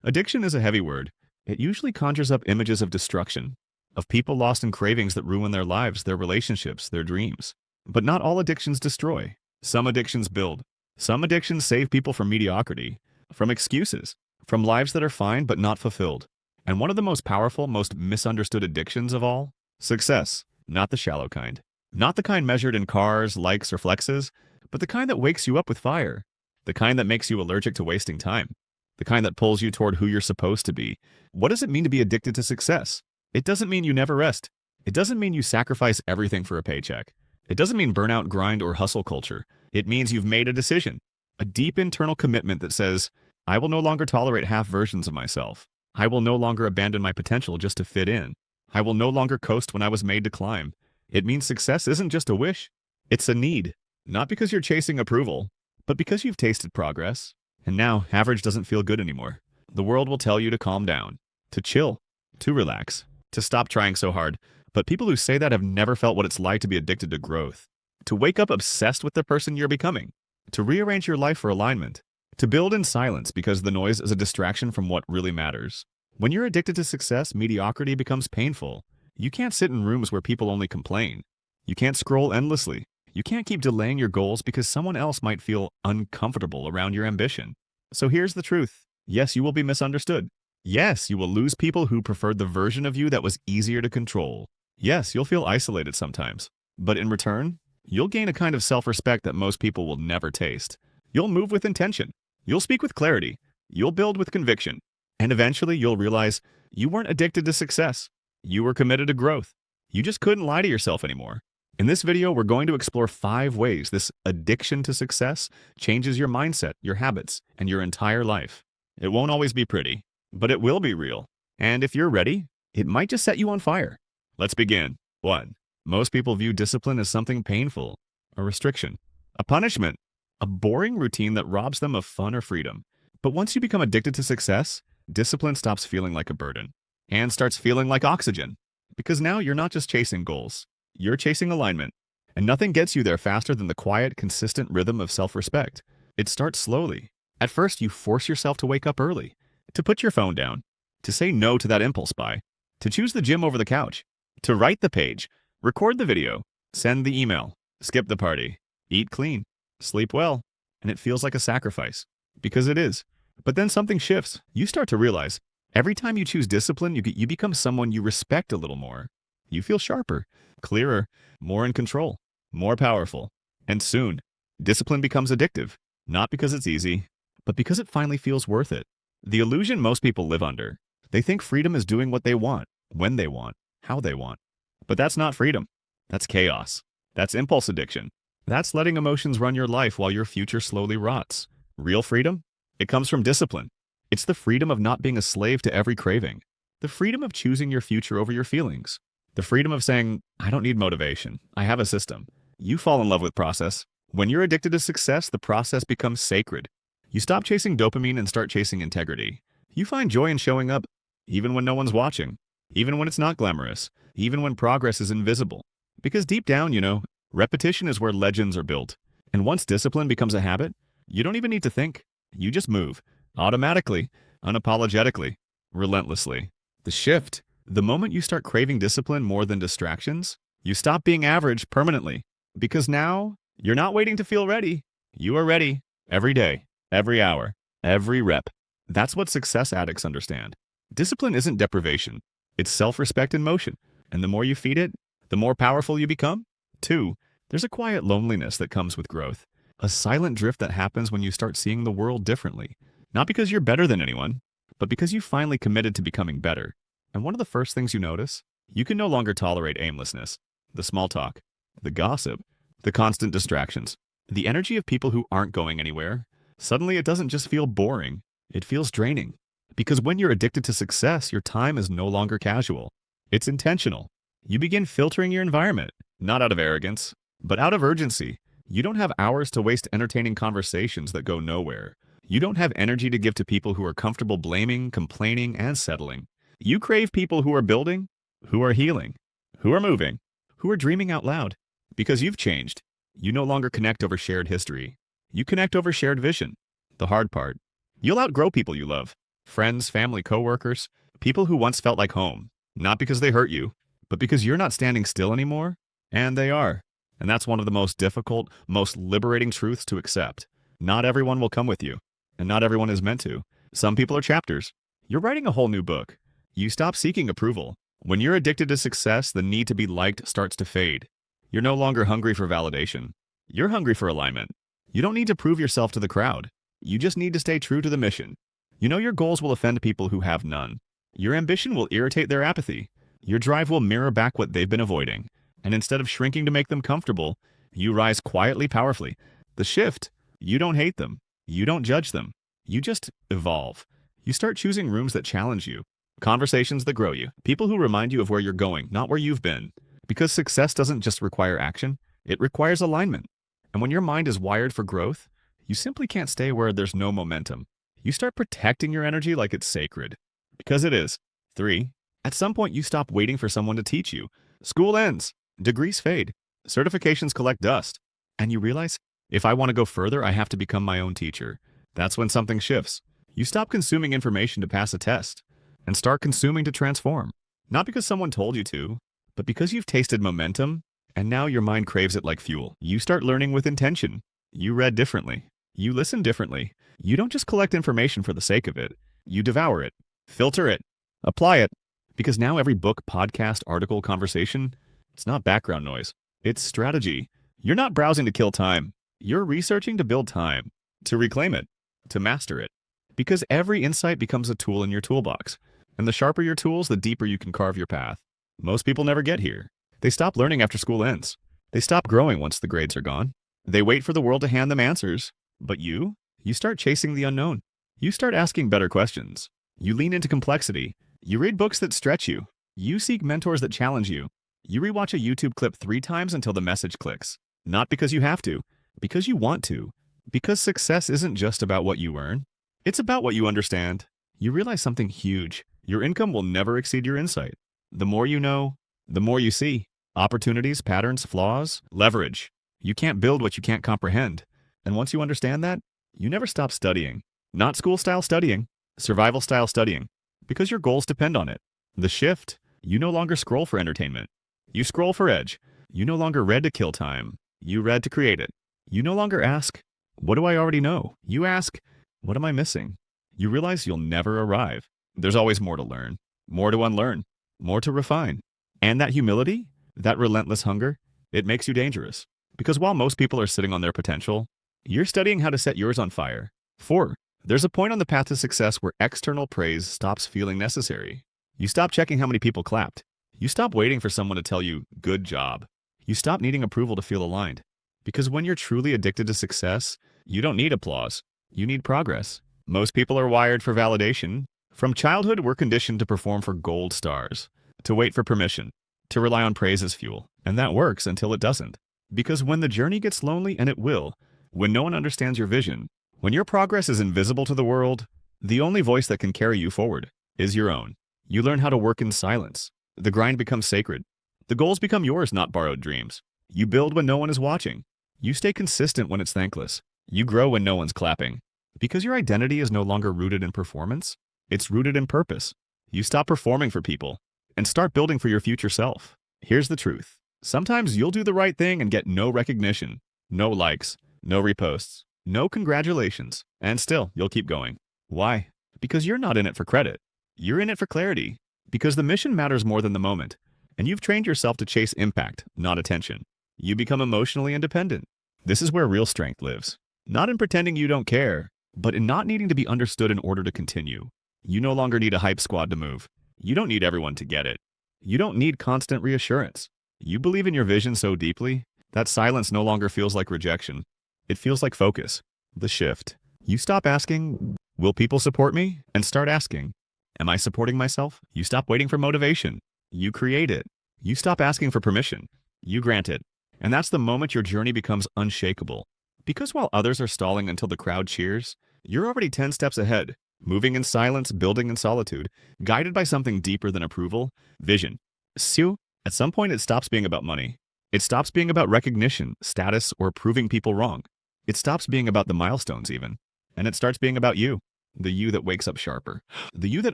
Addiction is a heavy word. It usually conjures up images of destruction, of people lost in cravings that ruin their lives, their relationships, their dreams. But not all addictions destroy. Some addictions build. Some addictions save people from mediocrity, from excuses, from lives that are fine but not fulfilled. And one of the most powerful, most misunderstood addictions of all? Success. Not the shallow kind. Not the kind measured in cars, likes, or flexes, but the kind that wakes you up with fire. The kind that makes you allergic to wasting time. The kind that pulls you toward who you're supposed to be. What does it mean to be addicted to success? It doesn't mean you never rest. It doesn't mean you sacrifice everything for a paycheck. It doesn't mean burnout, grind, or hustle culture. It means you've made a decision, a deep internal commitment that says, I will no longer tolerate half versions of myself. I will no longer abandon my potential just to fit in. I will no longer coast when I was made to climb. It means success isn't just a wish. It's a need. Not because you're chasing approval, but because you've tasted progress. And now, average doesn't feel good anymore. The world will tell you to calm down, to chill, to relax, to stop trying so hard. But people who say that have never felt what it's like to be addicted to growth, to wake up obsessed with the person you're becoming, to rearrange your life for alignment, to build in silence because the noise is a distraction from what really matters. When you're addicted to success, mediocrity becomes painful. You can't sit in rooms where people only complain. You can't scroll endlessly. You can't keep delaying your goals because someone else might feel uncomfortable around your ambition. So here's the truth. Yes, you will be misunderstood. Yes, you will lose people who preferred the version of you that was easier to control. Yes, you'll feel isolated sometimes. But in return, you'll gain a kind of self-respect that most people will never taste. You'll move with intention. You'll speak with clarity. You'll build with conviction. And eventually you'll realize you weren't addicted to success. You were committed to growth. You just couldn't lie to yourself anymore. In this video, we're going to explore 5 ways this addiction to success changes your mindset, your habits, and your entire life. It won't always be pretty, but it will be real. And if you're ready, it might just set you on fire. Let's begin. 1. Most people view discipline as something painful, a restriction, a punishment, a boring routine that robs them of fun or freedom. But once you become addicted to success, discipline stops feeling like a burden and starts feeling like oxygen. Because now you're not just chasing goals, you're chasing alignment. And nothing gets you there faster than the quiet, consistent rhythm of self-respect. It starts slowly. At first, you force yourself to wake up early, to put your phone down, to say no to that impulse buy, to choose the gym over the couch, to write the page, record the video, send the email, skip the party, eat clean, sleep well, and it feels like a sacrifice. Because it is. But then something shifts. You start to realize, every time you choose discipline, you become someone you respect a little more. You feel sharper, clearer, more in control, more powerful. And soon, discipline becomes addictive, not because it's easy, but because it finally feels worth it. The illusion most people live under. They think freedom is doing what they want, when they want, how they want. But that's not freedom. That's chaos. That's impulse addiction. That's letting emotions run your life while your future slowly rots. Real freedom? It comes from discipline. It's the freedom of not being a slave to every craving. The freedom of choosing your future over your feelings. The freedom of saying, I don't need motivation. I have a system. You fall in love with process. When you're addicted to success, the process becomes sacred. You stop chasing dopamine and start chasing integrity. You find joy in showing up, even when no one's watching, even when it's not glamorous, even when progress is invisible. Because deep down, repetition is where legends are built. And once discipline becomes a habit, you don't even need to think. You just move, automatically, unapologetically, relentlessly. The shift, the moment you start craving discipline more than distractions, you stop being average permanently. Because now, you're not waiting to feel ready. You are ready every day, every hour, every rep. That's what success addicts understand. Discipline isn't deprivation. It's self-respect in motion. And the more you feed it, the more powerful you become. 2, there's a quiet loneliness that comes with growth. A silent drift that happens when you start seeing the world differently. Not because you're better than anyone, but because you finally committed to becoming better. And one of the first things you notice, you can no longer tolerate aimlessness, the small talk, the gossip, the constant distractions, the energy of people who aren't going anywhere. Suddenly it doesn't just feel boring, it feels draining. Because when you're addicted to success, your time is no longer casual. It's intentional. You begin filtering your environment, not out of arrogance, but out of urgency. You don't have hours to waste entertaining conversations that go nowhere. You don't have energy to give to people who are comfortable blaming, complaining, and settling. You crave people who are building, who are healing, who are moving, who are dreaming out loud. Because you've changed. You no longer connect over shared history. You connect over shared vision. The hard part. You'll outgrow people you love. friends, family, coworkers, people who once felt like home, not because they hurt you, but because you're not standing still anymore, and they are. And that's one of the most difficult, most liberating truths to accept. Not everyone will come with you, and not everyone is meant to. Some people are chapters. You're writing a whole new book. You stop seeking approval. When you're addicted to success, the need to be liked starts to fade. You're no longer hungry for validation. You're hungry for alignment. You don't need to prove yourself to the crowd. You just need to stay true to the mission. You know your goals will offend people who have none. Your ambition will irritate their apathy. Your drive will mirror back what they've been avoiding. And instead of shrinking to make them comfortable, you rise quietly, powerfully. The shift, you don't hate them. You don't judge them. You just evolve. You start choosing rooms that challenge you, conversations that grow you, people who remind you of where you're going, not where you've been. Because success doesn't just require action, it requires alignment. And when your mind is wired for growth, you simply can't stay where there's no momentum. You start protecting your energy like it's sacred. Because it is. 3. At some point, you stop waiting for someone to teach you. School ends. Degrees fade. Certifications collect dust. And you realize, if I want to go further, I have to become my own teacher. That's when something shifts. You stop consuming information to pass a test and start consuming to transform. Not because someone told you to, but because you've tasted momentum and now your mind craves it like fuel. You start learning with intention. You read differently. You listen differently. You don't just collect information for the sake of it. You devour it, filter it, apply it. Because now every book, podcast, article, conversation, it's not background noise. It's strategy. You're not browsing to kill time. You're researching to build time, to reclaim it, to master it. Because every insight becomes a tool in your toolbox. And the sharper your tools, the deeper you can carve your path. Most people never get here. They stop learning after school ends. They stop growing once the grades are gone. They wait for the world to hand them answers. But you start chasing the unknown. You start asking better questions. You lean into complexity. You read books that stretch you. You seek mentors that challenge you. You rewatch a YouTube clip 3 times until the message clicks. Not because you have to, because you want to. Because success isn't just about what you earn. It's about what you understand. You realize something huge. Your income will never exceed your insight. The more you know, the more you see. Opportunities, patterns, flaws, leverage. You can't build what you can't comprehend. And once you understand that, you never stop studying. Not school-style studying, survival-style studying. Because your goals depend on it. The shift, you no longer scroll for entertainment. You scroll for edge. You no longer read to kill time. You read to create it. You no longer ask, what do I already know? You ask, what am I missing? You realize you'll never arrive. There's always more to learn, more to unlearn, more to refine. And that humility, that relentless hunger, it makes you dangerous. Because while most people are sitting on their potential, you're studying how to set yours on fire. 4. There's a point on the path to success where external praise stops feeling necessary. You stop checking how many people clapped. You stop waiting for someone to tell you, good job. You stop needing approval to feel aligned. Because when you're truly addicted to success, you don't need applause. You need progress. Most people are wired for validation. From childhood, we're conditioned to perform for gold stars, to wait for permission, to rely on praise as fuel. And that works until it doesn't. Because when the journey gets lonely, and it will, when no one understands your vision, when your progress is invisible to the world, the only voice that can carry you forward is your own. You learn how to work in silence. The grind becomes sacred. The goals become yours, not borrowed dreams. You build when no one is watching. You stay consistent when it's thankless. You grow when no one's clapping. Because your identity is no longer rooted in performance, it's rooted in purpose. You stop performing for people and start building for your future self. Here's the truth. Sometimes you'll do the right thing and get no recognition, no likes, no reposts, no congratulations, and still you'll keep going. Why? Because you're not in it for credit. You're in it for clarity. Because the mission matters more than the moment. And you've trained yourself to chase impact, not attention. You become emotionally independent. This is where real strength lives. Not in pretending you don't care, but in not needing to be understood in order to continue. You no longer need a hype squad to move. You don't need everyone to get it. You don't need constant reassurance. You believe in your vision so deeply that silence no longer feels like rejection. It feels like focus. The shift. You stop asking, will people support me? And start asking, am I supporting myself? You stop waiting for motivation. You create it. You stop asking for permission. You grant it. And that's the moment your journey becomes unshakable. Because while others are stalling until the crowd cheers, you're already 10 steps ahead, moving in silence, building in solitude, guided by something deeper than approval, vision. So, at some point it stops being about money. It stops being about recognition, status, or proving people wrong. It stops being about the milestones even. And it starts being about you. the you that wakes up sharper, the you that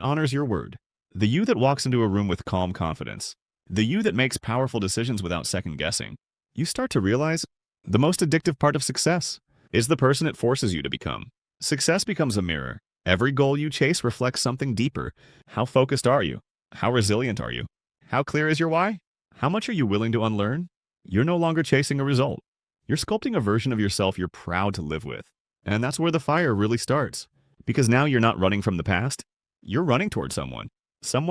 honors your word, the you that walks into a room with calm confidence, the you that makes powerful decisions without second guessing. You start to realize the most addictive part of success is the person it forces you to become. Success becomes a mirror. Every goal you chase reflects something deeper. How focused are you? How resilient are you? How clear is your why? How much are you willing to unlearn? You're no longer chasing a result. You're sculpting a version of yourself you're proud to live with. And that's where the fire really starts. Because now you're not running from the past. You're running toward someone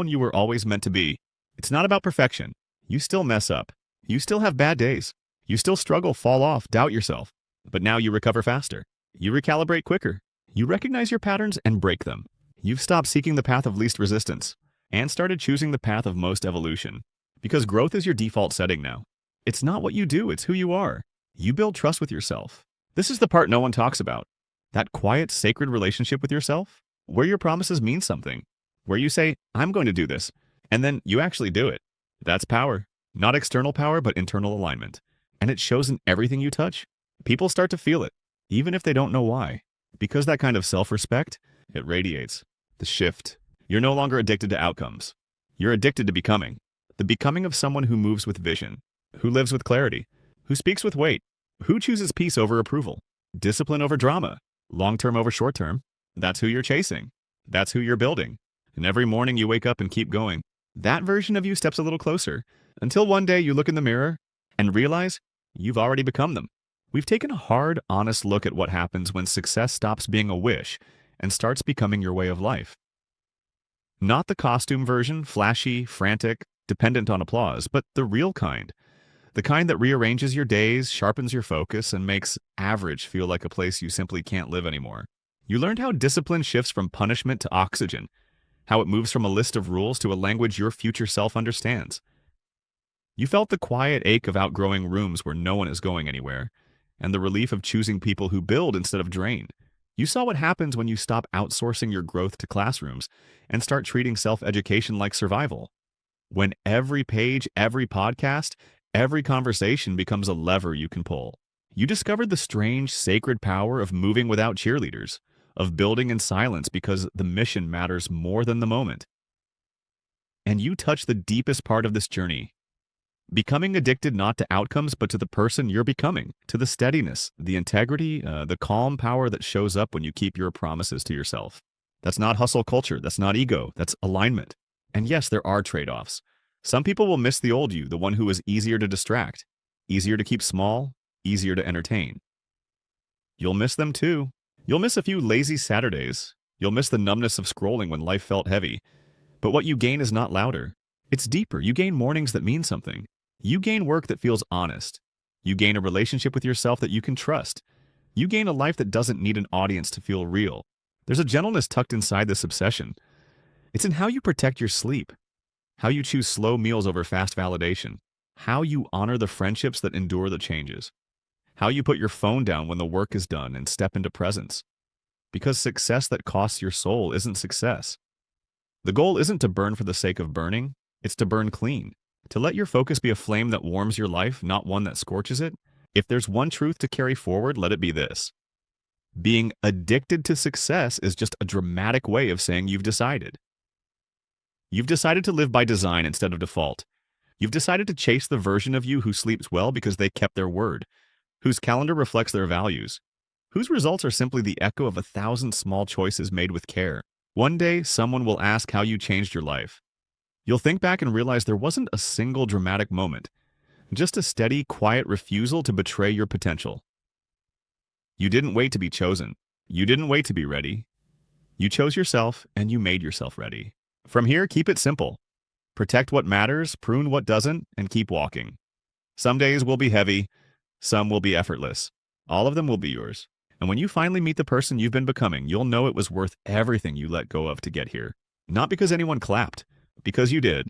you were always meant to be. It's not about perfection. You still mess up. You still have bad days. You still struggle, fall off, doubt yourself. But now you recover faster. You recalibrate quicker. You recognize your patterns and break them. You've stopped seeking the path of least resistance and started choosing the path of most evolution. Because growth is your default setting now. It's not what you do, it's who you are. You build trust with yourself. This is the part no one talks about. That quiet, sacred relationship with yourself, where your promises mean something, where you say, I'm going to do this, and then you actually do it. That's power. Not external power, but internal alignment. And it shows in everything you touch. People start to feel it, even if they don't know why. Because that kind of self-respect, it radiates. The shift. You're no longer addicted to outcomes. You're addicted to becoming. The becoming of someone who moves with vision, who lives with clarity, who speaks with weight, who chooses peace over approval, discipline over drama, long-term over short-term. That's who you're chasing. That's who you're building. And every morning you wake up and keep going. That version of you steps a little closer, until one day you look in the mirror and realize you've already become them. We've taken a hard, honest look at what happens when success stops being a wish and starts becoming your way of life. Not the costume version, flashy, frantic, dependent on applause, but the real kind. The kind that rearranges your days, sharpens your focus, and makes average feel like a place you simply can't live anymore. You learned how discipline shifts from punishment to oxygen, how it moves from a list of rules to a language your future self understands. You felt the quiet ache of outgrowing rooms where no one is going anywhere, and the relief of choosing people who build instead of drain. You saw what happens when you stop outsourcing your growth to classrooms and start treating self-education like survival. When every page, every podcast, every conversation becomes a lever you can pull. You discovered the strange, sacred power of moving without cheerleaders, of building in silence because the mission matters more than the moment. And you touch the deepest part of this journey. Becoming addicted not to outcomes, but to the person you're becoming, to the steadiness, the integrity, the calm power that shows up when you keep your promises to yourself. That's not hustle culture. That's not ego. That's alignment. And yes, there are trade-offs. Some people will miss the old you, the one who was easier to distract, easier to keep small, easier to entertain. You'll miss them too. You'll miss a few lazy Saturdays. You'll miss the numbness of scrolling when life felt heavy. But what you gain is not louder. It's deeper. You gain mornings that mean something. You gain work that feels honest. You gain a relationship with yourself that you can trust. You gain a life that doesn't need an audience to feel real. There's a gentleness tucked inside this obsession. It's in how you protect your sleep, how you choose slow meals over fast validation, how you honor the friendships that endure the changes, how you put your phone down when the work is done and step into presence. Because success that costs your soul isn't success. The goal isn't to burn for the sake of burning, it's to burn clean. To let your focus be a flame that warms your life, not one that scorches it. If there's one truth to carry forward, let it be this. Being addicted to success is just a dramatic way of saying you've decided. You've decided to live by design instead of default. You've decided to chase the version of you who sleeps well because they kept their word, whose calendar reflects their values, whose results are simply the echo of 1,000 small choices made with care. One day, someone will ask how you changed your life. You'll think back and realize there wasn't a single dramatic moment, just a steady, quiet refusal to betray your potential. You didn't wait to be chosen. You didn't wait to be ready. You chose yourself and you made yourself ready. From here, keep it simple. Protect what matters, prune what doesn't, and keep walking. Some days will be heavy, some will be effortless. All of them will be yours. And when you finally meet the person you've been becoming, you'll know it was worth everything you let go of to get here. Not because anyone clapped, because you did.